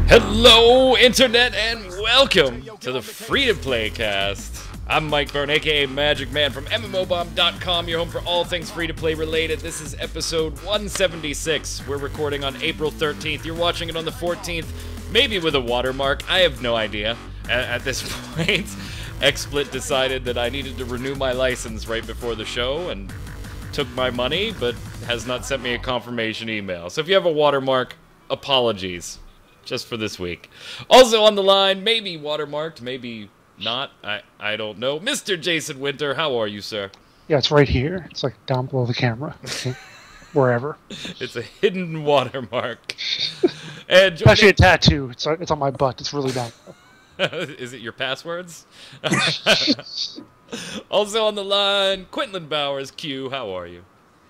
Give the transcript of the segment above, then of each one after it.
Hello, Internet, and welcome to the Free-to-Play Cast. I'm Mike Byrne, aka magicman from MMOBomb.com, your home for all things free-to-play related. This is episode 176. We're recording on April 13th. You're watching it on the 14th, maybe with a watermark. I have no idea. At this point, XSplit decided that I needed to renew my license right before the show and took my money, but has not sent me a confirmation email. So if you have a watermark, apologies. Just for this week. Also on the line, maybe watermarked, maybe not. I don't know. Mr. Jason Winter, how are you, sir? Yeah, it's right here. It's like down below the camera. Wherever. It's a hidden watermark. And it's actually a tattoo. It's on my butt. It's really down. Is it your passwords? Also on the line, Quinlan Bowers, Q, how are you?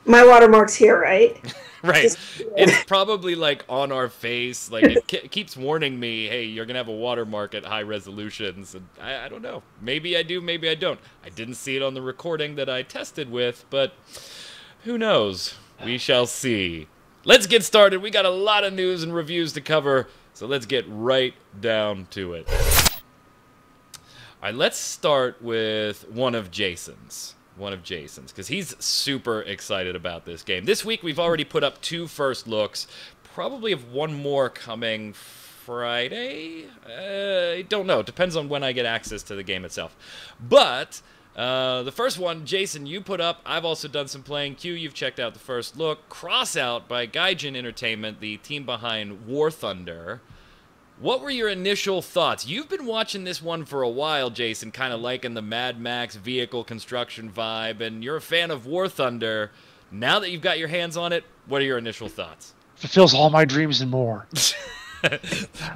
My watermark's here, right? Right. It's probably like on our face. Like it keeps warning me, hey, you're going to have a watermark at high resolutions. And I don't know. Maybe I do, maybe I don't. I didn't see it on the recording that I tested with, but who knows? We shall see. Let's get started. We got a lot of news and reviews to cover, so let's get right down to it. All right, let's start with one of Jason's, because he's super excited about this game. This week, we've already put up 2 first looks. Probably have one more coming Friday? I don't know. Depends on when I get access to the game itself. But the first one, Jason, you put up. I've also done some playing. Q, you've checked out the first look. Crossout by Gaijin Entertainment, the team behind War Thunder. What were your initial thoughts? You've been watching this one for a while, Jason, kind of liking the Mad Max vehicle construction vibe, and you're a fan of War Thunder. Now that you've got your hands on it, what are your initial thoughts? Fulfills all my dreams and more.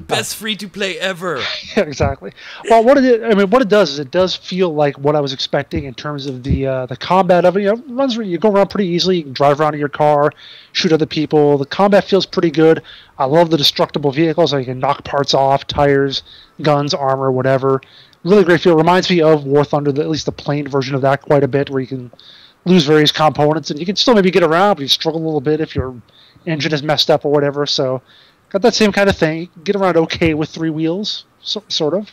Best free-to-play ever. Yeah, exactly. Well, what it does is it does feel like what I was expecting in terms of the combat of it. You know, you go around pretty easily. You can drive around in your car, shoot other people. The combat feels pretty good. I love the destructible vehicles, so you can knock parts off, tires, guns, armor, whatever. Really great feel. Reminds me of War Thunder, at least the plain version of that quite a bit, where you can lose various components, and you can still maybe get around, but you struggle a little bit if your engine is messed up or whatever, so got that same kind of thing. You can get around okay with 3 wheels, sort of.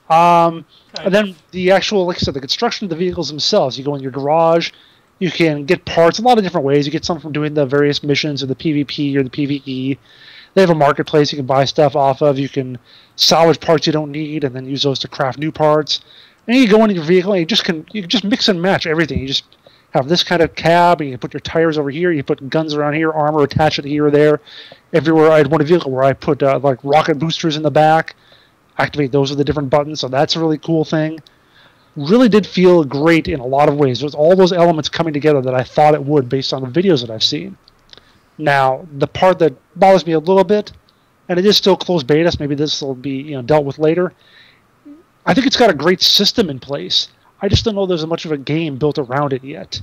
And then the actual, like I said, the construction of the vehicles themselves. You go in your garage, you can get parts a lot of different ways. You get some from doing the various missions or the PvP or the PvE. They have a marketplace you can buy stuff off of. You can salvage parts you don't need and then use those to craft new parts. And you go into your vehicle and you can just mix and match everything. You just have this kind of cab, and you put your tires over here, you put guns around here, armor, attach it here or there. Everywhere I had one vehicle where I put like rocket boosters in the back, activate those with the different buttons, so that's a really cool thing. Really did feel great in a lot of ways. There's all those elements coming together that I thought it would based on the videos that I've seen. Now, the part that bothers me a little bit, and it is still closed beta, so maybe this will be dealt with later, I think it's got a great system in place. I just don't know there's much of a game built around it yet.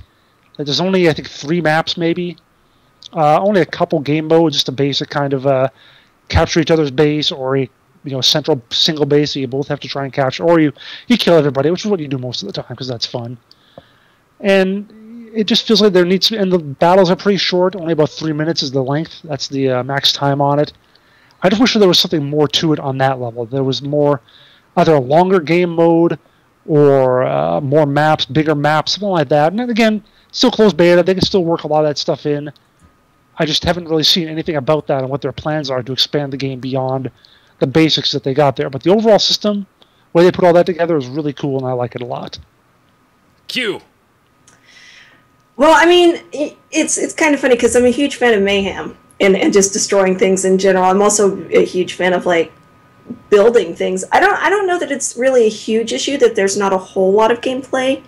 There's only, I think, 3 maps maybe. Only a couple game modes, just a basic kind of capture each other's base, or a central single base that you both have to try and capture, or you kill everybody, which is what you do most of the time because that's fun. And it just feels like there needs to be, and the battles are pretty short, only about 3 minutes is the length. That's the max time on it. I just wish there was something more to it on that level. There was more, either a longer game mode, or more maps, bigger maps, something like that. And then again, still closed beta. They can still work a lot of that stuff in. I just haven't really seen anything about that and what their plans are to expand the game beyond the basics that they got there. But the overall system, the way they put all that together, is really cool, and I like it a lot. Q. Well, I mean, it's kind of funny because I'm a huge fan of mayhem and just destroying things in general. I'm also a huge fan of like building things. I don't know that it's really a huge issue that there's not a whole lot of gameplay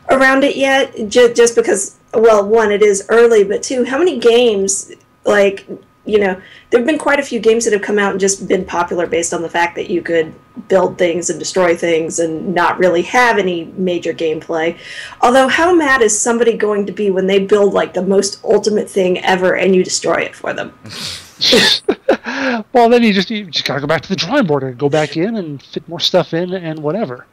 around it yet, just because, well, 1, it is early, but 2, how many games, like, there have been quite a few games that have come out and just been popular based on the fact that you could build things and destroy things and not really have any major gameplay. Although, how mad is somebody going to be when they build, like, the most ultimate thing ever and you destroy it for them? Well, then you just gotta go back to the drawing board and go back in and fit more stuff in and whatever.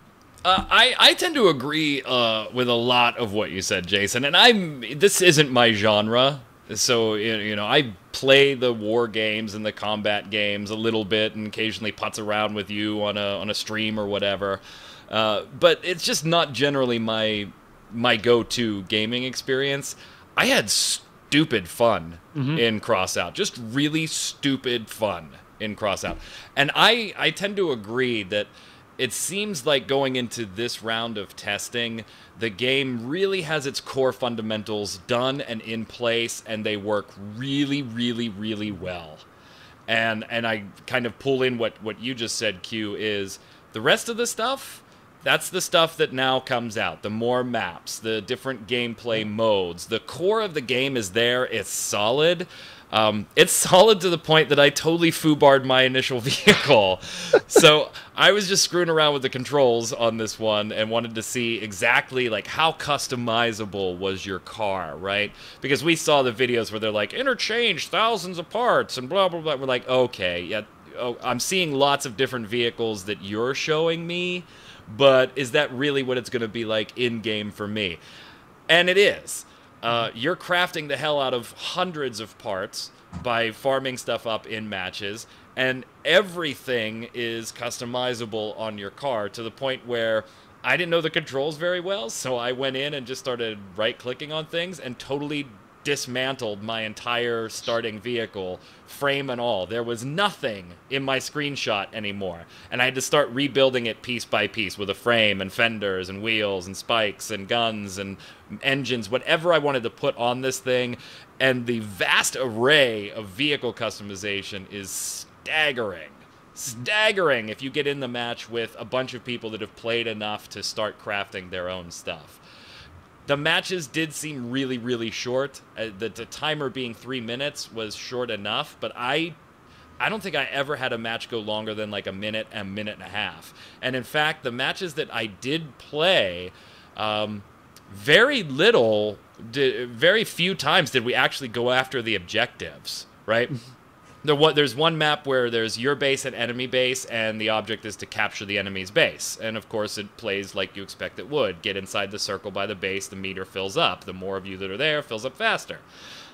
I tend to agree with a lot of what you said, Jason, and this isn't my genre. So, you know, I play the war games and the combat games a little bit and occasionally putz around with you on a stream or whatever. But it's just not generally my go-to gaming experience. I had stupid fun in Crossout. Just really stupid fun in Crossout. And I tend to agree that it seems like going into this round of testing, the game really has its core fundamentals done and in place, and they work really, really, really well. And I kind of pull in what you just said, Q, is the rest of the stuff, that's the stuff that now comes out. The more maps, the different gameplay modes. The core of the game is there. It's solid. It's solid to the point that I totally foobarred my initial vehicle. So I was just screwing around with the controls on this one and wanted to see exactly like how customizable was your car, right? Because we saw the videos where they're like, interchange thousands of parts and blah, blah, blah. We're like, okay, yeah, I'm seeing lots of different vehicles that you're showing me, but is that really what it's going to be like in-game for me? And it is. You're crafting the hell out of hundreds of parts by farming stuff up in matches, and everything is customizable on your car to the point where I didn't know the controls very well, so I went in and just started right-clicking on things and totally dismantled my entire starting vehicle, frame and all. There was nothing in my screenshot anymore, and I had to start rebuilding it piece by piece with a frame and fenders and wheels and spikes and guns and engines, whatever I wanted to put on this thing. And the vast array of vehicle customization is staggering. Staggering if you get in the match with a bunch of people that have played enough to start crafting their own stuff. The matches did seem really, really short. The timer being 3 minutes was short enough, but I don't think I ever had a match go longer than like a minute and a half. And in fact, the matches that I did play, very few times did we actually go after the objectives, right? There's one map where there's your base and enemy base, and the object is to capture the enemy's base. And of course, it plays like you expect it would. Get inside the circle by the base, the meter fills up. The more of you that are there fills up faster.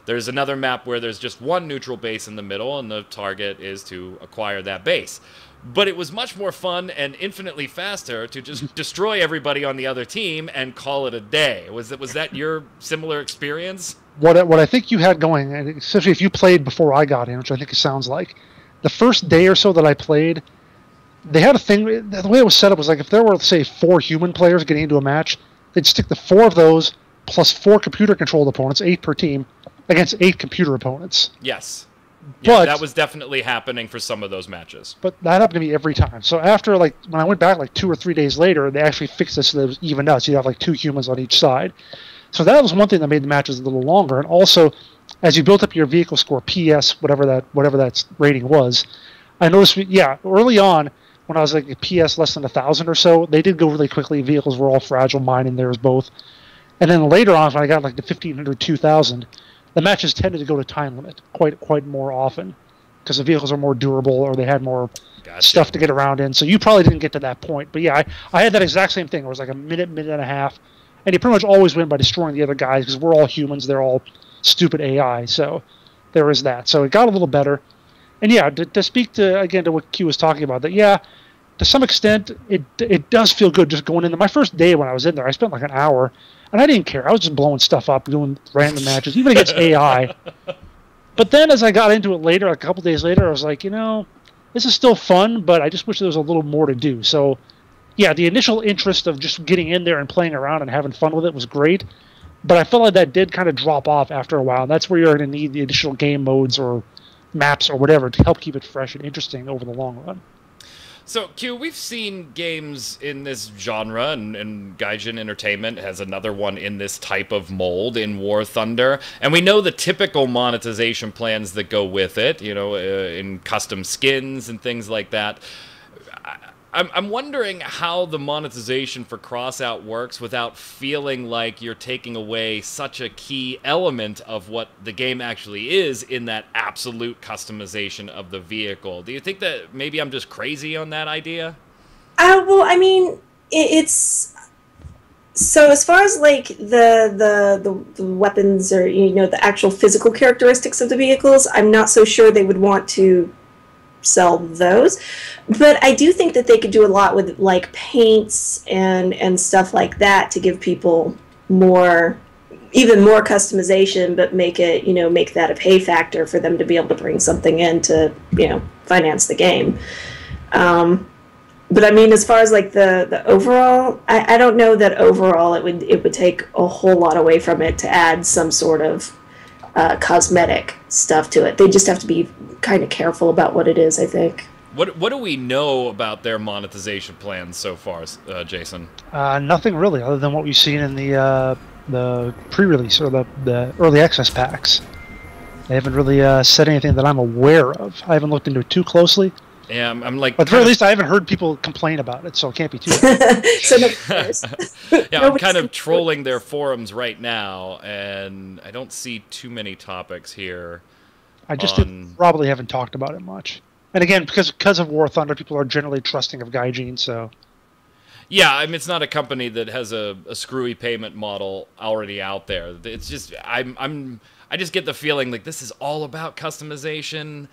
There's another map where there's just one neutral base in the middle, and the target is to acquire that base. But it was much more fun and infinitely faster to just destroy everybody on the other team and call it a day. Was that your similar experience? What I think you had going, and especially if you played before I got in, which I think it sounds like, the first day or so that I played, they had a thing, the way it was set up was like if there were, say, 4 human players getting into a match, they'd stick the 4 of those plus 4 computer-controlled opponents, 8 per team, against 8 computer opponents. Yes. Yeah, But that was definitely happening for some of those matches. But that happened to me every time. So after, like, when I went back like 2 or 3 days later, they actually fixed this so that it was evened out. So you'd have like 2 humans on each side. So that was one thing that made the matches a little longer. And also, as you built up your vehicle score, PS, whatever that rating was, I noticed, early on, when I was like a PS less than 1,000 or so, they did go really quickly. Vehicles were all fragile, mine and theirs both. And then later on, when I got like the 1,500, 2,000, the matches tended to go to time limit quite more often because the vehicles are more durable or they had more stuff to get around in. So you probably didn't get to that point. But yeah, I had that exact same thing. It was like a minute and a half. And you pretty much always win by destroying the other guys because we're all humans. They're all stupid AI. So there is that. So it got a little better. And yeah, to speak to, again, to what Q was talking about, that yeah, to some extent, it does feel good just going into my first day when I was in there. I spent like an hour, and I didn't care. I was just blowing stuff up, doing random matches, even against AI. But then as I got into it later, a couple days later, I was like, this is still fun, but I just wish there was a little more to do. So yeah, the initial interest of just getting in there and playing around and having fun with it was great. But I felt like that did kind of drop off after a while. And that's where you're going to need the additional game modes or maps or whatever to help keep it fresh and interesting over the long run. So, Q, we've seen games in this genre, and Gaijin Entertainment has another one in this type of mold in War Thunder, and we know the typical monetization plans that go with it, in custom skins and things like that. I'm wondering how the monetization for Crossout works without feeling like you're taking away such a key element of what the game actually is in that absolute customization of the vehicle. Do you think that maybe I'm just crazy on that idea? Well, I mean, it's So as far as like the weapons or the actual physical characteristics of the vehicles, I'm not so sure they would want to sell those, but I do think that they could do a lot with like paints and stuff like that to give people even more customization, but make it make that a pay factor for them to be able to bring something in to finance the game. But I mean, as far as like the overall, I don't know that overall it would take a whole lot away from it to add some sort of cosmetic stuff to it. They just have to be kind of careful about what it is, I think. What do we know about their monetization plans so far, Jason? Nothing really, other than what we've seen in the pre-release or the early access packs. They haven't really said anything that I'm aware of. I haven't looked into it too closely. Yeah, I'm like. But at the very least, I haven't heard people complain about it, so it can't be too. So yeah, I'm kind of trolling their forums right now, and I don't see too many topics here. I just probably haven't talked about it much. And again, because of War Thunder, people are generally trusting of Gaijin, so. Yeah, I mean, it's not a company that has a screwy payment model already out there. It's just I just get the feeling like this is all about customization.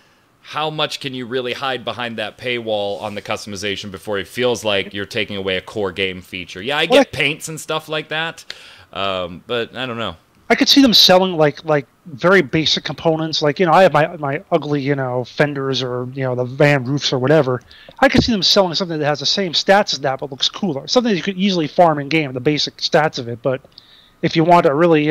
How much can you really hide behind that paywall on the customization before it feels like you're taking away a core game feature? Yeah, I get paints and stuff like that, but I don't know. I could see them selling like very basic components, like I have my ugly fenders or the van roofs or whatever. I could see them selling something that has the same stats as that but looks cooler, something that you could easily farm in game, the basic stats of it. But if you want a really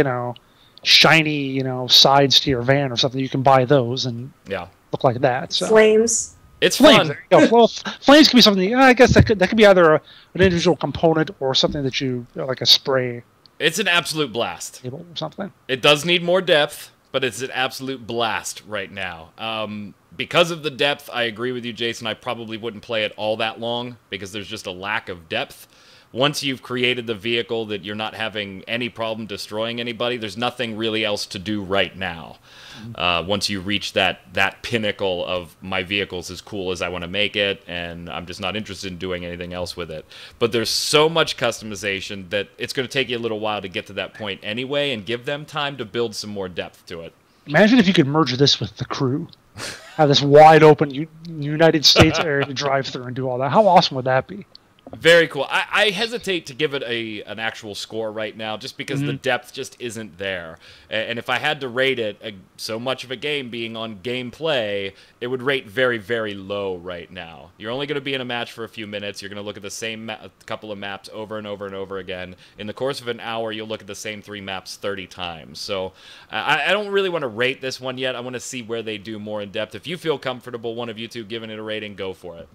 shiny sides to your van or something, you can buy those and look like that. So. Flames. It's flames. fun. Well, flames can be something. I guess that could be either an individual component or something that you like a spray. It's an absolute blast. Or something. It does need more depth, but it's an absolute blast right now. Because of the depth, I agree with you, Jason. I probably wouldn't play it all that long because there's just a lack of depth. Once you've created the vehicle that you're not having any problem destroying anybody, there's nothing really else to do right now. Once you reach that pinnacle of my vehicle's as cool as I want to make it, and I'm just not interested in doing anything else with it. But there's so much customization that it's going to take you a little while to get to that point anyway, and give them time to build some more depth to it. Imagine if you could merge this with the Crew. Have this wide open United States area to drive through and do all that. How awesome would that be? Very cool. I hesitate to give it an actual score right now just because the depth just isn't there. And if I had to rate it, so much of a game being on gameplay, it would rate very, very low right now. You're only going to be in a match for a few minutes. You're going to look at the same couple of maps over and over and over again. In the course of an hour, you'll look at the same 3 maps 30 times. So I don't really want to rate this one yet. I want to see where they do more in depth. If you feel comfortable, one of you two, giving it a rating, go for it.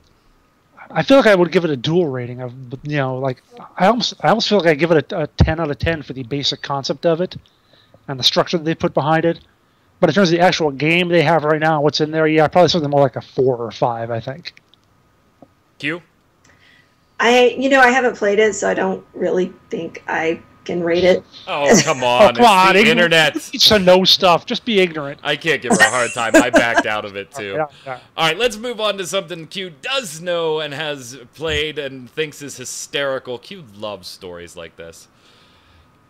I feel like I would give it a dual rating of, I almost feel like I give it a 10 out of 10 for the basic concept of it and the structure that they put behind it. But in terms of the actual game they have right now, what's in there, probably something more like a 4 or 5, I think. Q? I haven't played it, so I don't really think I can rate it. Oh, come on. It's the internet. It's to know stuff. Just be ignorant. I can't give her a hard time. I backed out of it, too. Yeah. All right, let's move on to something Q does know and has played and thinks is hysterical. Q loves stories like this.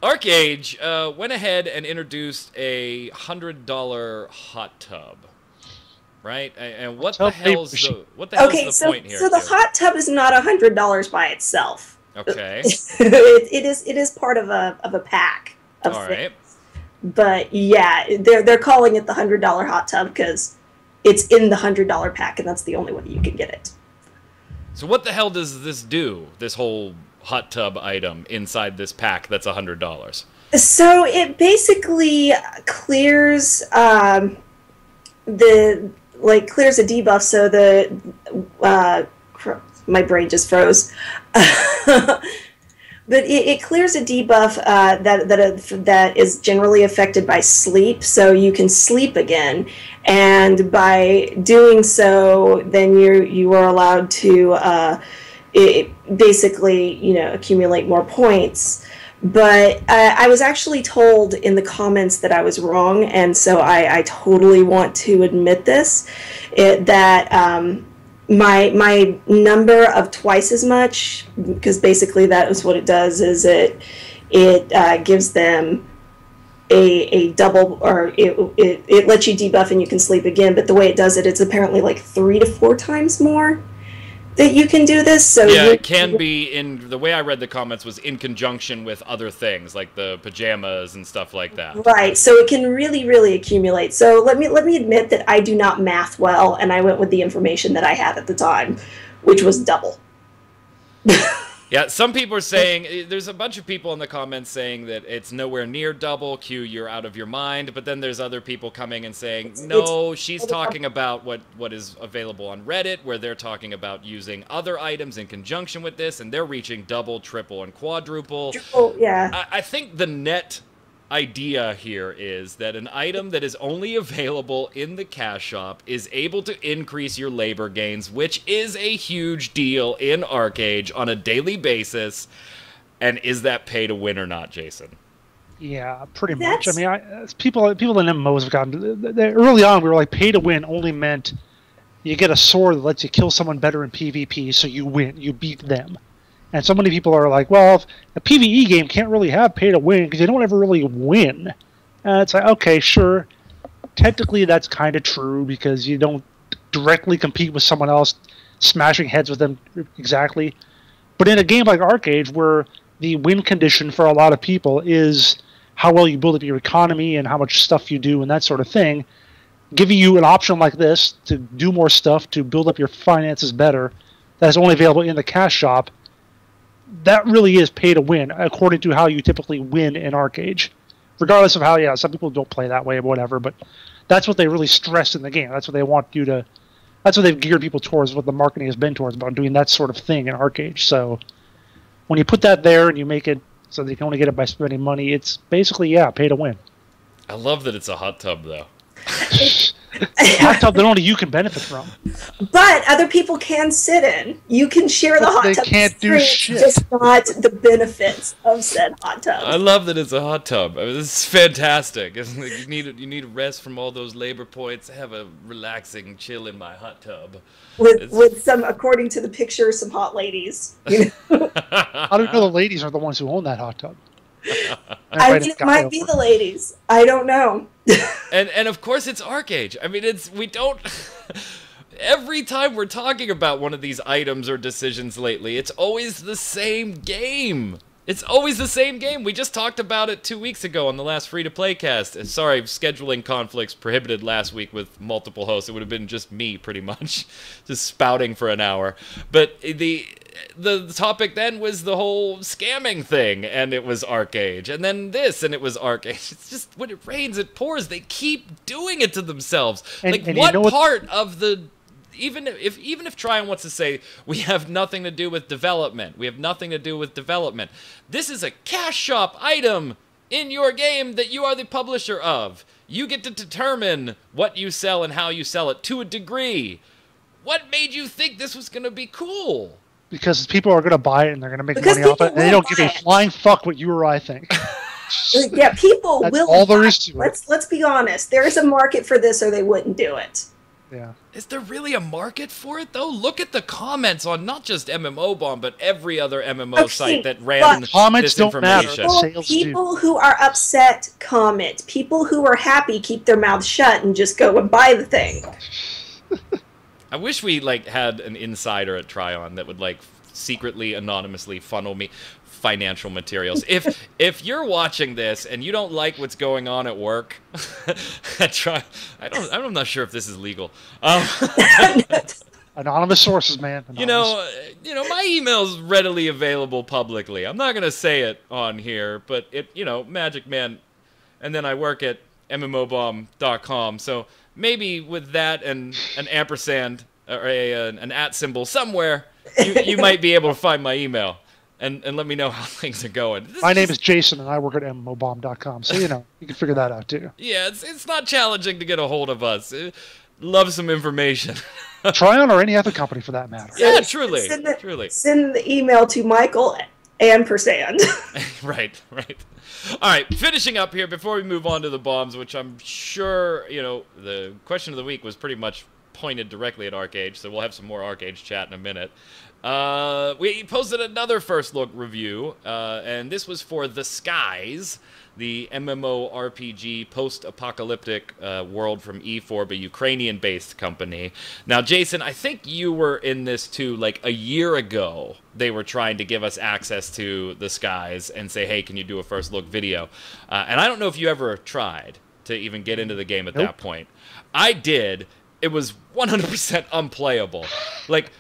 ArcheAge went ahead and introduced a $100 hot tub. Right? And what the hell's the point here? So the hot tub is not $100 by itself. Okay. it is part of a pack of things. Right. But yeah, they're calling it the $100 hot tub because it's in the $100 pack, and that's the only way you can get it. So what the hell does this do? This whole hot tub item inside this pack that's $100. So it basically clears clears a debuff. So my brain just froze. But it clears a debuff that is generally affected by sleep, so you can sleep again. And by doing so, then you are allowed to basically accumulate more points. But I was actually told in the comments that I was wrong, and so I totally want to admit this, that my number of twice as much, because basically that is what it does, is it gives them a double, or it lets you debuff and you can sleep again, but the way it does it, it's apparently like 3 to 4 times more that you can do this. So yeah, it can be, in the way I read the comments, was in conjunction with other things like the pajamas and stuff like that. Right, so it can really, really accumulate. So let me admit that I do not math well, and I went with the information that I had at the time, which was double. Yeah, some people are saying, there's a bunch of people in the comments saying that it's nowhere near double, Q, you're out of your mind, but then there's other people coming and saying, no, she's talking about what is available on Reddit, where they're talking about using other items in conjunction with this, and they're reaching double, triple, and quadruple. Yeah. I think the net idea here is that an item that is only available in the cash shop is able to increase your labor gains, which is a huge deal in ArcheAge on a daily basis. And is that pay to win or not, Jason? Yeah, pretty much. I mean, people in MMOs have gotten... Early on, we were like, pay to win only meant you get a sword that lets you kill someone better in PvP, so you win. You beat them. And so many people are like, well, a PvE game can't really have pay to win because they don't ever really win. And it's like, okay, sure. Technically, that's kind of true because you don't directly compete with someone else, smashing heads with them exactly. But in a game like ArcheAge, where the win condition for a lot of people is how well you build up your economy and how much stuff you do and that sort of thing, giving you an option like this to do more stuff, to build up your finances better, that's only available in the cash shop, that really is pay to win, according to how you typically win in ArcheAge. Regardless of how, yeah, some people don't play that way or whatever, but that's what they really stress in the game. That's what they want you to... That's what they've geared people towards, what the marketing has been towards, about doing that sort of thing in ArcheAge. So when you put that there and you make it so they can only get it by spending money, it's basically, yeah, pay to win. I love that it's a hot tub, though. Hot tub that only you can benefit from. But other people can sit in. You can share the hot tub. They can't do shit. Just not the benefits of said hot tub. I love that it's a hot tub. I mean, this is fantastic. You need a rest from all those labor points. Have a relaxing chill in my hot tub. With some, according to the picture, some hot ladies. You know? I don't know, the ladies are the ones who own that hot tub. I mean, it might be the ladies. I don't know. and of course it's ArcheAge. I mean, we don't... Every time we're talking about one of these items or decisions lately, it's always the same game. It's always the same game. We just talked about it 2 weeks ago on the last free-to-play cast. Sorry, scheduling conflicts prohibited last week with multiple hosts. It would have been just me, pretty much, just spouting for an hour. But the topic then was the whole scamming thing, and it was ArcheAge. And then this, and it was ArcheAge. It's just, when it rains, it pours. They keep doing it to themselves. And what part of the... Even if Tryon wants to say, we have nothing to do with development, this is a cash shop item in your game that you are the publisher of. You get to determine what you sell and how you sell it to a degree. What made you think this was going to be cool? Because people are going to buy it and they're going to make money off it, and they don't give a flying fuck what you or I think. Yeah, people will. All there is to it. Let's be honest. There is a market for this, or they wouldn't do it. Yeah. Is there really a market for it, though? Look at the comments on not just MMO Bomb, but every other MMO site that ran this information. People who are upset comment. People who are happy keep their mouths shut and just go and buy the thing. I wish we had an insider at Tryon that would secretly, anonymously funnel me financial materials. If you're watching this and you don't like what's going on at work, I'm not sure if this is legal. Anonymous sources, man. Anonymous. You know, my email's readily available publicly. I'm not gonna say it on here, but magicman, and then I work at mmobomb.com. So maybe with that and an ampersand or an @ symbol somewhere, you might be able to find my email. And let me know how things are going. My name is Jason, and I work at mmobomb.com, so you can figure that out too. Yeah, it's not challenging to get a hold of us. Love some information. Tryon or any other company for that matter. Yeah, truly. Send the email to Michael ampersand. Right. All right, finishing up here before we move on to the bombs, which I'm sure the question of the week was pretty much pointed directly at ArcheAge, so we'll have some more ArcheAge chat in a minute. We posted another first look review, and this was for The Skies, the MMORPG post-apocalyptic world from E4, a Ukrainian-based company. Now, Jason, I think you were in this too. Like a year ago, they were trying to give us access to The Skies and say, hey, can you do a first look video? And I don't know if you ever tried to even get into the game at that point. I did. It was 100% unplayable. Like,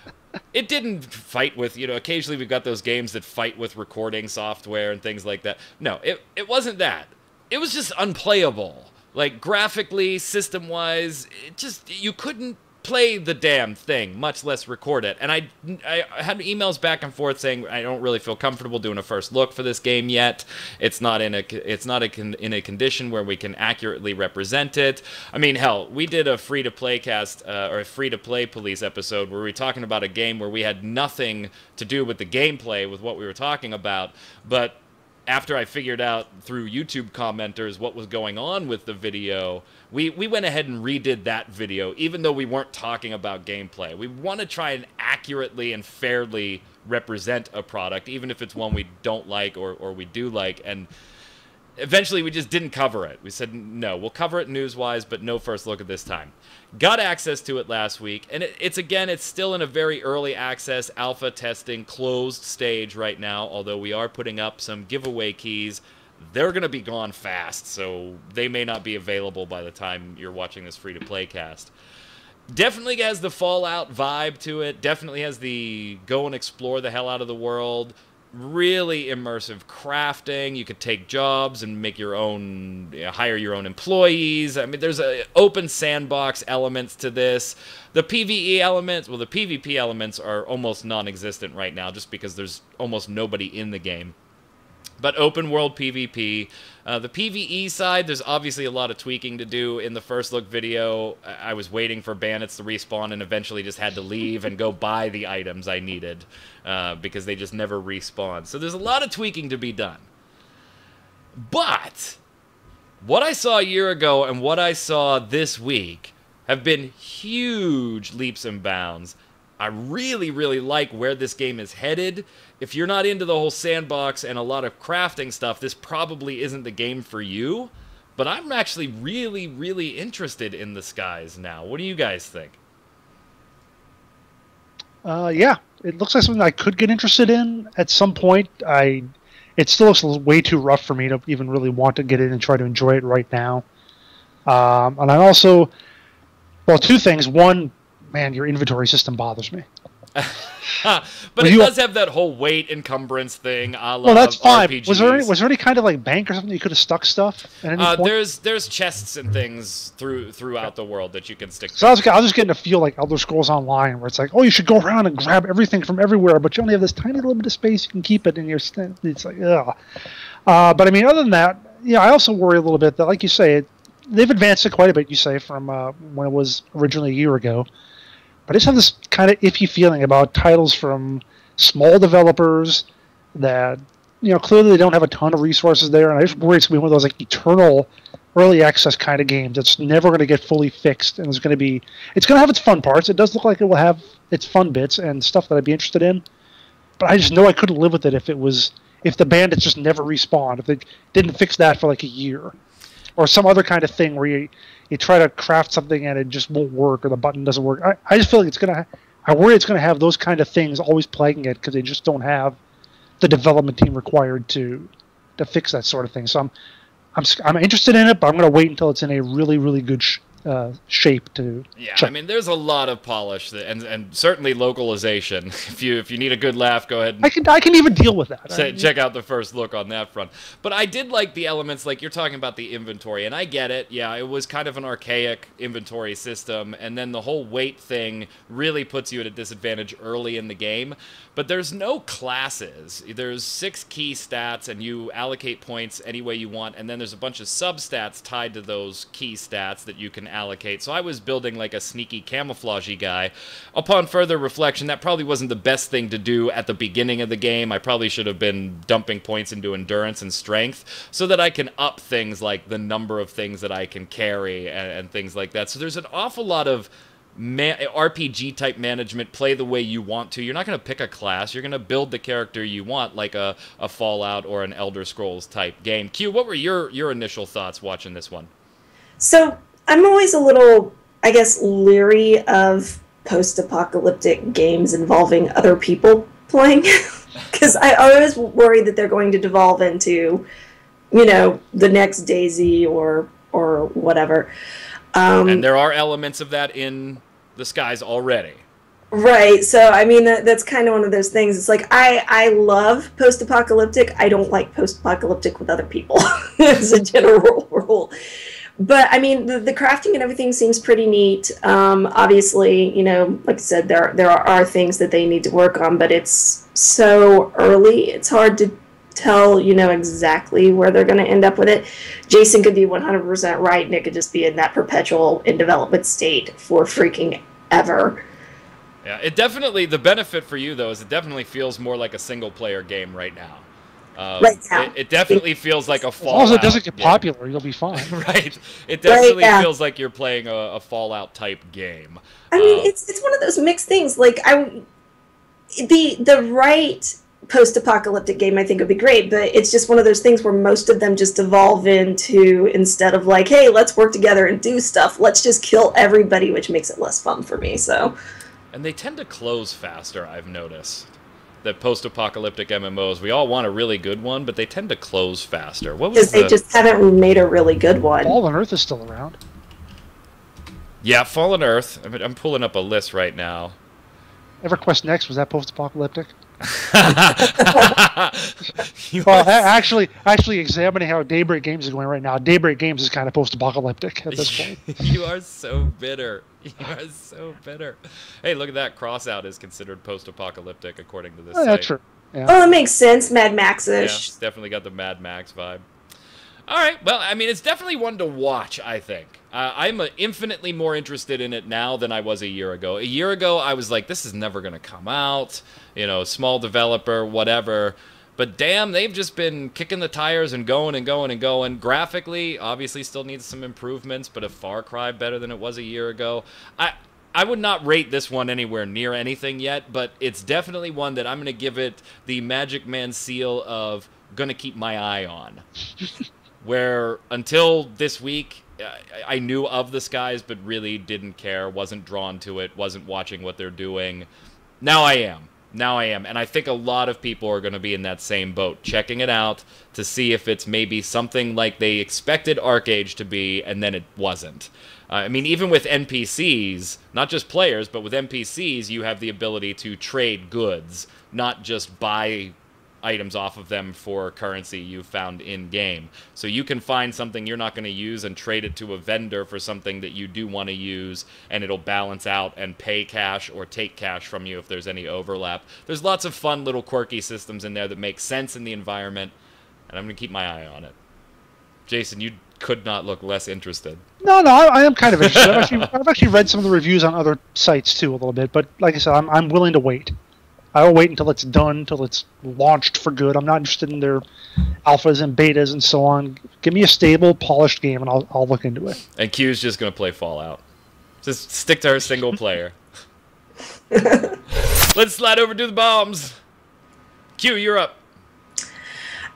it didn't fight with, occasionally we've got those games that fight with recording software and things like that. No, it wasn't that. It was just unplayable. Like, graphically, system-wise, you couldn't play the damn thing, much less record it. And I had emails back and forth saying I don't really feel comfortable doing a first look for this game yet. It's not in a condition where we can accurately represent it. I mean, hell, we did a free-to-play cast or a free-to-play police episode where we were talking about a game where we had nothing to do with the gameplay with what we were talking about, but after I figured out through YouTube commenters what was going on with the video, we went ahead and redid that video, even though we weren't talking about gameplay. We want to try and accurately and fairly represent a product, even if it's one we don't like or we do like, and eventually we just didn't cover it. We said, no, we'll cover it news-wise, but no first look at this time. Got access to it last week, and it's still in a very early access, alpha testing, closed stage right now, although we are putting up some giveaway keys. They're going to be gone fast, so they may not be available by the time you're watching this free-to-play cast. Definitely has the Fallout vibe to it, definitely has the go and explore the hell out of the world, really immersive crafting. You could take jobs and make your own, hire your own employees. I mean, there's open sandbox elements to this. The PvE elements, well, the PvP elements are almost non-existent right now just because there's almost nobody in the game. But open world PvP. The PvE side, there's obviously a lot of tweaking to do. In the first look video, I was waiting for bandits to respawn and eventually just had to leave and go buy the items I needed because they just never respawn. So there's a lot of tweaking to be done. But what I saw a year ago and what I saw this week have been huge leaps and bounds. I really, really like where this game is headed. If you're not into the whole sandbox and a lot of crafting stuff, this probably isn't the game for you. But I'm actually really, really interested in The Skies now. What do you guys think? Yeah, it looks like something I could get interested in at some point. It still looks way too rough for me to even really want to get in and try to enjoy it right now. And I also, well, two things. One, man, your inventory system bothers me. But it does have that whole weight encumbrance thing. Well, that's fine. RPGs. Was there any kind of like bank or something you could have stuck stuff at any point? There's chests and things throughout the world that you can stick. So I was just getting a feel like Elder Scrolls Online, where it's like, oh, you should go around and grab everything from everywhere, but you only have this tiny little bit of space you can keep it in your. It's like, ugh. But I mean, other than that, yeah, I also worry a little bit that, like you say, they've advanced it quite a bit. You say from when it was originally a year ago. But I just have this kind of iffy feeling about titles from small developers that, clearly they don't have a ton of resources there, and I just worry it's going to be one of those like eternal early access kind of games that's never going to get fully fixed, and it's going to have its fun parts. It does look like it will have its fun bits and stuff that I'd be interested in, but I just know I couldn't live with it if the bandits just never respawned, if they didn't fix that for like a year, or some other kind of thing where you try to craft something and it just won't work, or the button doesn't work. I just feel like I worry it's going to have those kind of things always plaguing it because they just don't have the development team required to fix that sort of thing. So I'm interested in it, but I'm going to wait until it's in a really, really good shape to check. I mean, there's a lot of polish and certainly localization. If you need a good laugh, go ahead and I can even deal with that. Check out the first look on that front. But I did like the elements, like you're talking about the inventory, and I get it. Yeah, it was kind of an archaic inventory system, and then the whole weight thing really puts you at a disadvantage early in the game. But there's no classes. There's 6 key stats, and you allocate points any way you want, and then there's a bunch of substats tied to those key stats that you can allocate. So I was building like a sneaky camouflagey guy. Upon further reflection, that probably wasn't the best thing to do at the beginning of the game. I probably should have been dumping points into endurance and strength so that I can up things like the number of things that I can carry and things like that. So there's an awful lot of RPG type management, play the way you want to. You're not going to pick a class. You're going to build the character you want, like a Fallout or an Elder Scrolls type game. Q, what were your initial thoughts watching this one? So I'm always a little, I guess, leery of post-apocalyptic games involving other people playing, because I always worry that they're going to devolve into, the next DayZ or whatever. And there are elements of that in the skies already. Right. So, I mean, that's kind of one of those things. It's like, I love post-apocalyptic. I don't like post-apocalyptic with other people as a general rule. But, I mean, the crafting and everything seems pretty neat. Obviously, like I said, there are things that they need to work on, but it's so early. It's hard to tell, exactly where they're going to end up with it. Jason could be 100% right, and it could just be in that perpetual in development state for freaking ever. Yeah, it definitely, the benefit for you, though, is it definitely feels more like a single-player game right now. Right now. It definitely feels like a Fallout. As long as it doesn't get popular, you'll be fine. Right. It definitely feels like you're playing a Fallout-type game. I mean, it's one of those mixed things. Like, the right post-apocalyptic game I think would be great, but it's just one of those things where most of them just evolve into, instead of like, hey, let's work together and do stuff, let's just kill everybody, which makes it less fun for me. So, and they tend to close faster, I've noticed. That post-apocalyptic MMOs, we all want a really good one, but they tend to close faster. What was because they just haven't made a really good one. Fallen Earth is still around. Yeah, Fallen Earth. I'm pulling up a list right now. EverQuest Next, was that post-apocalyptic? Well, actually examining how Daybreak Games is going right now, Daybreak Games is kind of post-apocalyptic at this point. You are so bitter. You are so bitter. Hey, look at that. Crossout is considered post-apocalyptic according to this site. That's true. Yeah. Oh, it makes sense. Mad Max-ish. Yeah, it's definitely got the Mad Max vibe. All right. Well, I mean, it's definitely one to watch, I think. I'm infinitely more interested in it now than I was a year ago. A year ago, I was like, this is never going to come out. Small developer, whatever. But damn, they've just been kicking the tires and going and going and going. Graphically, obviously still needs some improvements, but a far cry better than it was a year ago. I would not rate this one anywhere near anything yet, but it's definitely one that I'm going to give it the magicman seal of going to keep my eye on. Where until this week, I knew of the skies, but really didn't care, wasn't drawn to it, wasn't watching what they're doing. Now I am. And I think a lot of people are going to be in that same boat, checking it out to see if it's maybe something like they expected ArcheAge to be, and then it wasn't. I mean, even with NPCs, not just players, but with NPCs, you have the ability to trade goods, not just buy items off of them for currency you found in-game. So you can find something you're not going to use and trade it to a vendor for something that you do want to use, and it'll balance out and pay cash or take cash from you if there's any overlap. There's lots of fun little quirky systems in there that make sense in the environment, and I'm going to keep my eye on it. Jason, you could not look less interested. No, I am kind of interested. I've actually read some of the reviews on other sites too a little bit, but like I said, I'm willing to wait. I'll wait until it's done, until it's launched for good. I'm not interested in their alphas and betas and so on. Give me a stable, polished game, and I'll look into it. And Q's just going to play Fallout. Just stick to her single player. Let's slide over to the bombs. Q, you're up.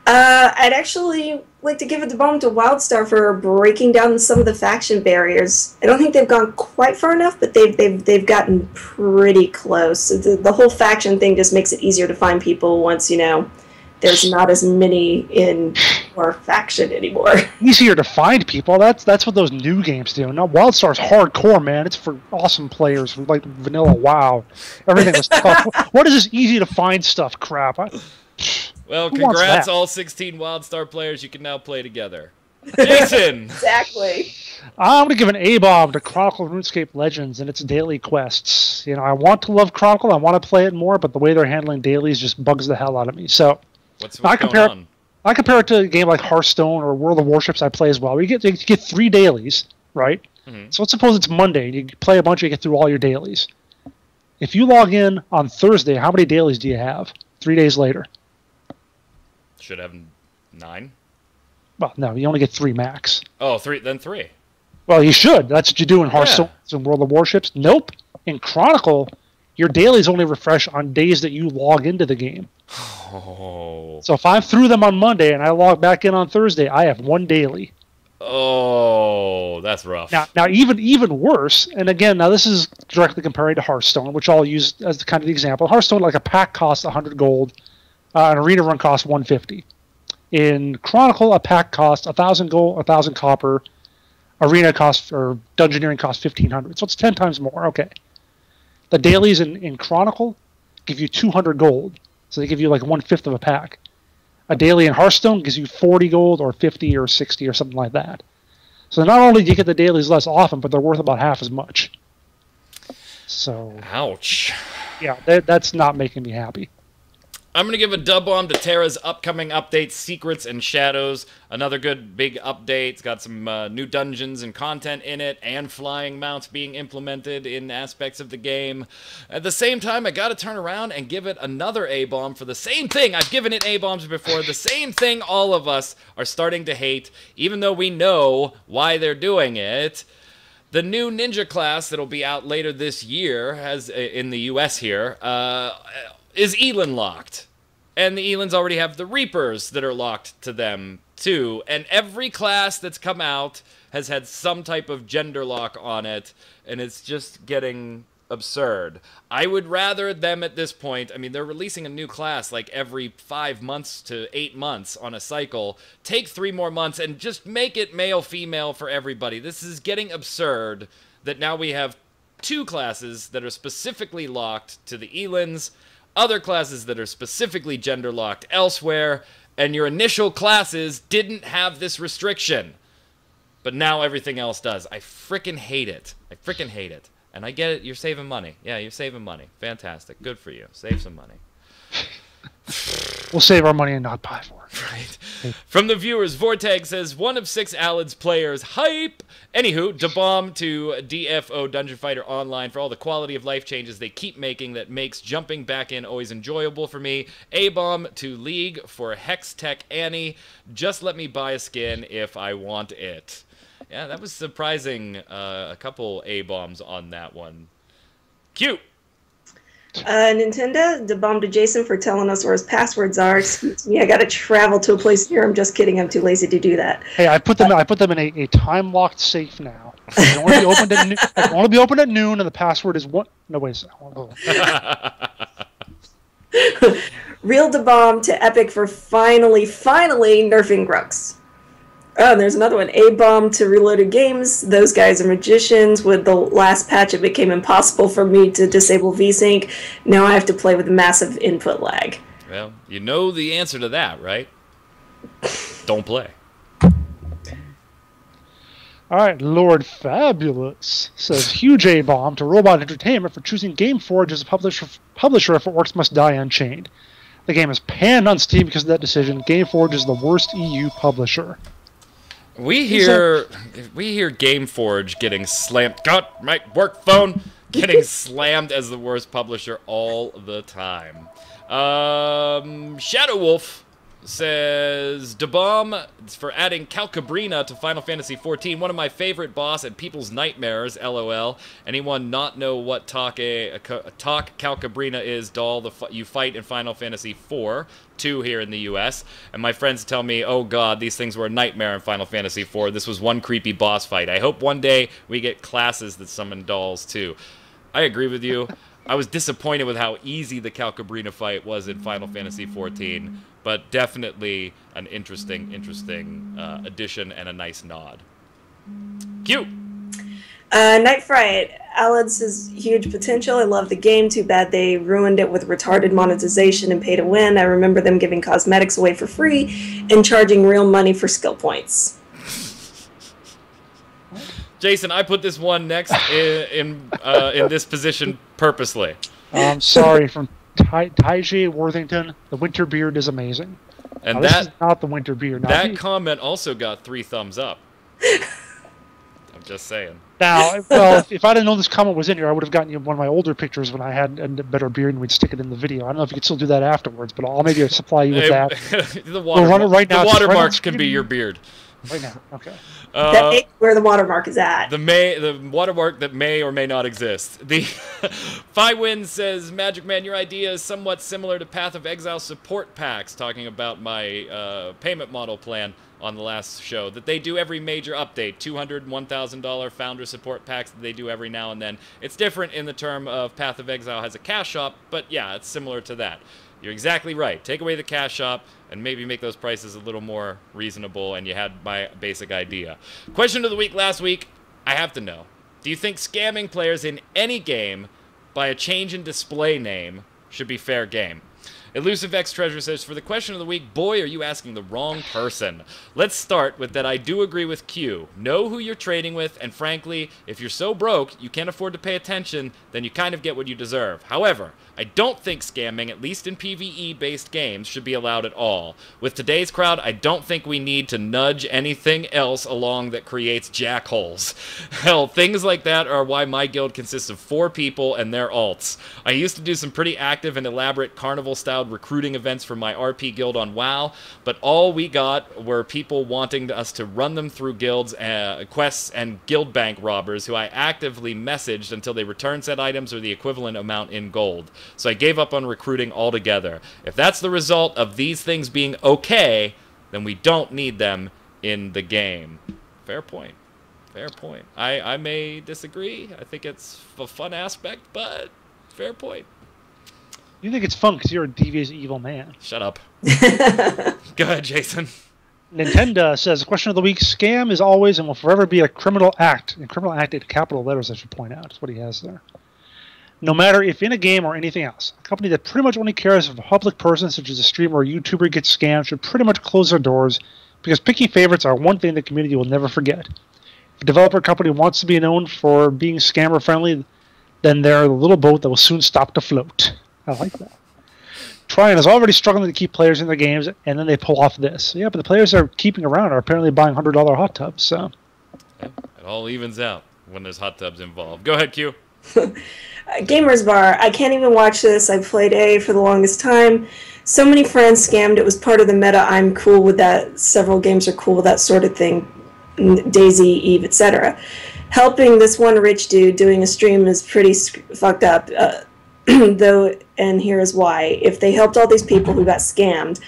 I'd actually like to give it the bomb to WildStar for breaking down some of the faction barriers. I don't think they've gone quite far enough, but they've gotten pretty close. So the whole faction thing just makes it easier to find people once, there's not as many in our faction anymore. Easier to find people. That's what those new games do. Now WildStar's hardcore, man. It's for awesome players who like vanilla WoW. Everything was tough. What is this easy to find stuff crap? Well, congrats all 16 WildStar players. You can now play together. Jason! Exactly. I'm going to give an A-bomb to Chronicle of RuneScape Legends and its daily quests. I want to love Chronicle. I want to play it more, but the way they're handling dailies just bugs the hell out of me. So what's going on? I compare it to a game like Hearthstone or World of Warships I play as well. You get 3 dailies, right? Mm-hmm. So let's suppose it's Monday and you play a bunch and you get through all your dailies. If you log in on Thursday, how many dailies do you have 3 days later? Should have 9. Well, no, you only get 3 max. Oh, 3. Then 3. Well, you should. That's what you do in Hearthstone and World of Warships. Nope. In Chronicle, your dailies only refresh on days that you log into the game. Oh. So if I'm through them on Monday and I log back in on Thursday, I have one daily. Oh, that's rough. Now, even worse, and again, now this is directly comparing to Hearthstone, which I'll use as the kind of the example. Hearthstone, like a pack costs 100 gold, an arena run costs 150. In Chronicle, a pack costs 1,000 gold, 1,000 copper, arena costs or dungeoneering costs 1,500. So it's 10 times more. Okay. The dailies in Chronicle give you 200 gold, so they give you like 1/5 of a pack. A daily in Hearthstone gives you 40 gold or 50 or 60 or something like that. So not only do you get the dailies less often, but they're worth about half as much. So, ouch. Yeah, that's not making me happy. I'm going to give a dub bomb to Terra's upcoming update, Secrets and Shadows. Another good big update. It's got some new dungeons and content in it, and flying mounts being implemented in aspects of the game. At the same time, I got to turn around and give it another A-bomb for the same thing. I've given it A-bombs before. The same thing all of us are starting to hate, even though we know why they're doing it. The new ninja class that'll be out later this year, in the US here, is Elin locked. And the Elins already have the Reapers that are locked to them, too. And every class that's come out has had some type of gender lock on it, and it's just getting absurd. I would rather them at this point, I mean, they're releasing a new class like every 5 months to 8 months on a cycle. Take 3 more months and just make it male-female for everybody. This is getting absurd that now we have 2 classes that are specifically locked to the Elins, other classes that are specifically gender locked elsewhere, and your initial classes didn't have this restriction. But now everything else does. I frickin' hate it. I frickin' hate it. And I get it, you're saving money. Yeah, you're saving money. Fantastic. Good for you. Save some money. We'll save our money and not buy for it. Right. From the viewers, Vorteg says, 1 of 6 Alad's players. Hype! Anywho, da-bomb to DFO Dungeon Fighter Online for all the quality of life changes they keep making that makes jumping back in always enjoyable for me. A-bomb to League for Hex Tech Annie. Just let me buy a skin if I want it. Yeah, that was surprising. A couple A-bombs on that one. Cute! Nintendo, the bomb to Jason for telling us where his passwords are. Excuse me, I gotta travel to a place near him. Just kidding, I'm too lazy to do that. Hey, I put them in a time locked safe now. It can only be opened at it can only be opened at noon, and the password is one. No, wait a second. Real da bomb to Epic for finally nerfing Grux. Oh, and there's another one. A-bomb to Reloaded Games. Those guys are magicians. With the last patch, it became impossible for me to disable VSync. Now I have to play with massive input lag. Well, you know the answer to that, right? Don't play. All right, Lord Fabulous says, huge A-bomb to Robot Entertainment for choosing GameForge as a publisher if Orcs Must Die Unchained. The game is panned on Steam because of that decision. GameForge is the worst EU publisher. We hear GameForge getting slammed. God, my work phone getting slammed as the worst publisher all the time. Shadow Wolf says, Da-bomb for adding Calcabrina to Final Fantasy XIV. One of my favorite boss and people's nightmares, LOL. Anyone not know what Talk Calcabrina is, doll, you fight in Final Fantasy IV, 2 here in the US. And my friends tell me, oh god, these things were a nightmare in Final Fantasy IV. This was one creepy boss fight. I hope one day we get classes that summon dolls too. I agree with you. I was disappointed with how easy the Calcabrina fight was in Final Fantasy XIV, but definitely an interesting addition and a nice nod. Cute! Night Fright. Alad's has huge potential. I love the game. Too bad they ruined it with retarded monetization and pay to win. I remember them giving cosmetics away for free and charging real money for skill points. Jason, I put this one next in this position purposely. Sorry, from Taiji Worthington, the winter beard is amazing. And this is not the winter beard. That comment also got 3 thumbs up. I'm just saying. Now, well, if I didn't know this comment was in here, I would have gotten you one of my older pictures when I had a better beard, and we'd stick it in the video. I don't know if you could still do that afterwards, but I'll maybe supply you with that. The watermarks can be your beard. Right now. Okay. That may be where the watermark is at. The watermark that may or may not exist. The Win says, Magic Man, your idea is somewhat similar to Path of Exile support packs, talking about my payment model plan on the last show, that they do every major update, $200 and $1,000 founder support packs that they do every now and then. It's different in the term of Path of Exile has a cash shop, but yeah, it's similar to that. You're exactly right. Take away the cash shop and maybe make those prices a little more reasonable, and you had my basic idea. Question of the week last week, I have to know. Do you think scamming players in any game by a change in display name should be fair game? Elusive X Treasure says, for the question of the week, boy, are you asking the wrong person. Let's start with that I do agree with Q. Know who you're trading with, and frankly, if you're so broke you can't afford to pay attention, then you kind of get what you deserve. However, I don't think scamming, at least in PvE-based games, should be allowed at all. With today's crowd, I don't think we need to nudge anything else along that creates jackholes. Hell, things like that are why my guild consists of 4 people and their alts. I used to do some pretty active and elaborate carnival-style recruiting events for my RP guild on WoW, but all we got were people wanting us to run them through guilds, quests, and guild bank robbers who I actively messaged until they returned said items or the equivalent amount in gold. So I gave up on recruiting altogether. If that's the result of these things being okay, then we don't need them in the game. Fair point. Fair point. I may disagree. I think it's a fun aspect, but fair point. You think it's fun because you're a devious, evil man. Shut up. Go ahead, Jason. Nintendo says, the question of the week, scam is always and will forever be a criminal act. And criminal act in capital letters, I should point out. That's what he has there. No matter if in a game or anything else, a company that pretty much only cares if a public person, such as a streamer or YouTuber, gets scammed should pretty much close their doors, because picky favorites are one thing the community will never forget. If a developer company wants to be known for being scammer-friendly, then they're the little boat that will soon stop to float. I like that. Tryon is already struggling to keep players in their games, and then they pull off this. Yeah, but the players they're keeping around are apparently buying $100 hot tubs, so... Yeah, it all evens out when there's hot tubs involved. Go ahead, Q. Gamers Bar, I can't even watch this. I've played A for the longest time. So many friends scammed. It was part of the meta. I'm cool with that. Several games are cool with that sort of thing. Daisy, Eve, etc. Helping this one rich dude doing a stream is pretty fucked up. Though, and here's why. If they helped all these people who got scammed,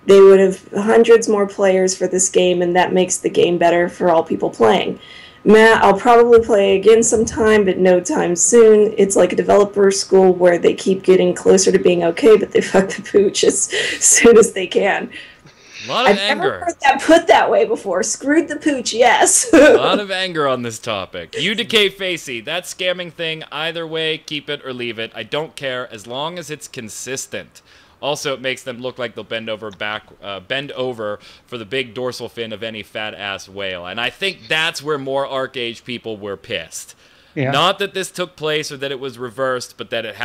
they would have hundreds more players for this game, and that makes the game better for all people playing. Matt, I'll probably play again sometime, but no time soon. It's like a developer school where they keep getting closer to being okay, but they fuck the pooch as soon as they can. A lot of I've anger. never heard that put that way before. Screwed the pooch, yes. A lot of anger on this topic. UDK Facey, that scamming thing, either way, keep it or leave it. I don't care, as long as it's consistent. Also, it makes them look like they'll bend over for the big dorsal fin of any fat-ass whale. And I think that's where more ArcheAge people were pissed. Yeah. Not that this took place or that it was reversed, but that it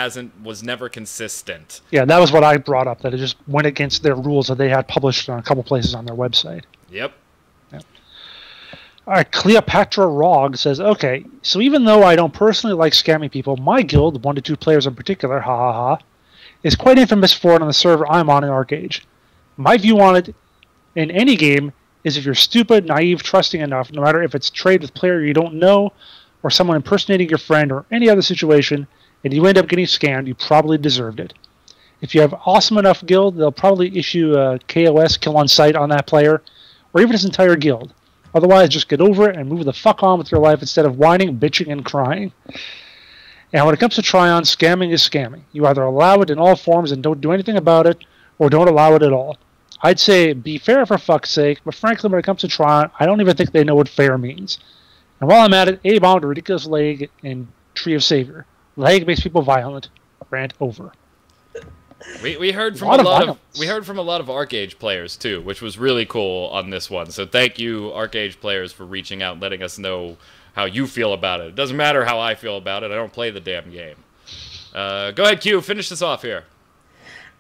was never consistent. Yeah, that was what I brought up, that it just went against their rules that they had published on a couple places on their website. Yep. All right, Cleopatra Rog says, okay, so even though I don't personally like scamming people, my guild, 1 to 2 players in particular, ha ha ha, is quite infamous for it on the server I'm on in ArcheAge. My view on it in any game is if you're stupid, naive, trusting enough, no matter if it's trade with a player you don't know or someone impersonating your friend or any other situation, and you end up getting scammed, you probably deserved it. If you have awesome enough guild, they'll probably issue a KOS, kill on sight, on that player, or even his entire guild. Otherwise, just get over it and move the fuck on with your life instead of whining, bitching, and crying. And when it comes to Tryon, scamming is scamming. You either allow it in all forms and don't do anything about it, or don't allow it at all. I'd say be fair for fuck's sake, but frankly, when it comes to Tryon, I don't even think they know what fair means. And while I'm at it, A-bound, ridiculous leg, and Tree of Savior. Leg makes people violent. Rant over. We heard from a lot of ArcheAge players too, which was really cool on this one. So thank you, ArcheAge players, for reaching out and letting us know how you feel about it. It doesn't matter how I feel about it. I don't play the damn game. Go ahead, Q. Finish this off here.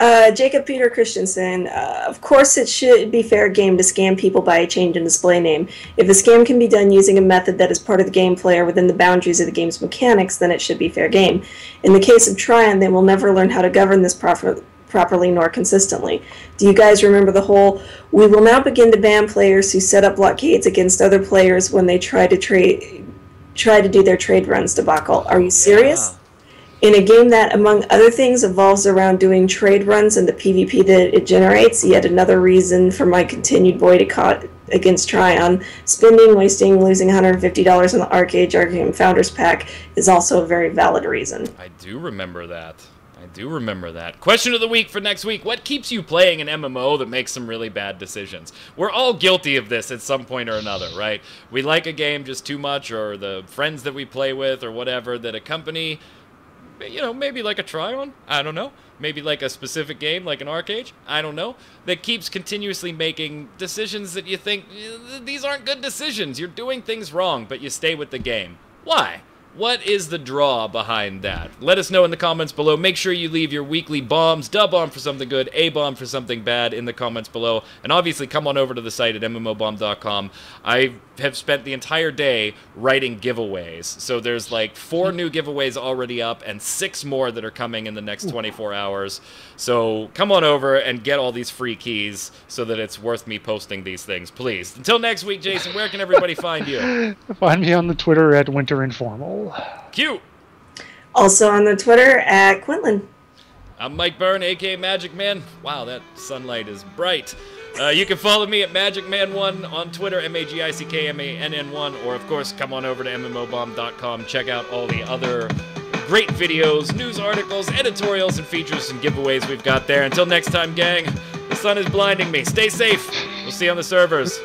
Jacob Peter Christensen, of course it should be fair game to scam people by a change in display name. If a scam can be done using a method that is part of the gameplay or within the boundaries of the game's mechanics, then it should be fair game. In the case of Tryon, they will never learn how to govern this properly nor consistently. Do you guys remember the whole, we will now begin to ban players who set up blockades against other players when they try to do their trade runs debacle? Are you serious? In a game that, among other things, evolves around doing trade runs and the PvP that it generates, yet another reason for my continued boycott against Tryon, spending, wasting, losing $150 on the ArcheAge Founders Pack is also a very valid reason. I do remember that. I do remember that. Question of the week for next week. What keeps you playing an MMO that makes some really bad decisions? We're all guilty of this at some point or another, right? We like a game just too much, or the friends that we play with, or whatever, that a company, you know, maybe like a Tryon, I don't know. Maybe like a specific game, like an ArcheAge, I don't know, that keeps continuously making decisions that you think, these aren't good decisions, you're doing things wrong, but you stay with the game. Why? What is the draw behind that? Let us know in the comments below. Make sure you leave your weekly bombs, bomb for something good, bomb for something bad in the comments below. And obviously come on over to the site at mmobomb.com. I have spent the entire day writing giveaways. So there's like 4 new giveaways already up and 6 more that are coming in the next 24 hours. So come on over and get all these free keys so that it's worth me posting these things, please. Until next week, Jason, where can everybody find you? Find me on the Twitter at Winter Informal. Cute. Also on the Twitter at Quinlan. I'm Mike Byrne, aka Magic Man. Wow, that sunlight is bright. You can follow me at MagicMan1 on Twitter, MAGICKMANN1, or of course, come on over to mmobomb.com. Check out all the other great videos, news articles, editorials, and features and giveaways we've got there. Until next time, gang, the sun is blinding me. Stay safe. We'll see you on the servers.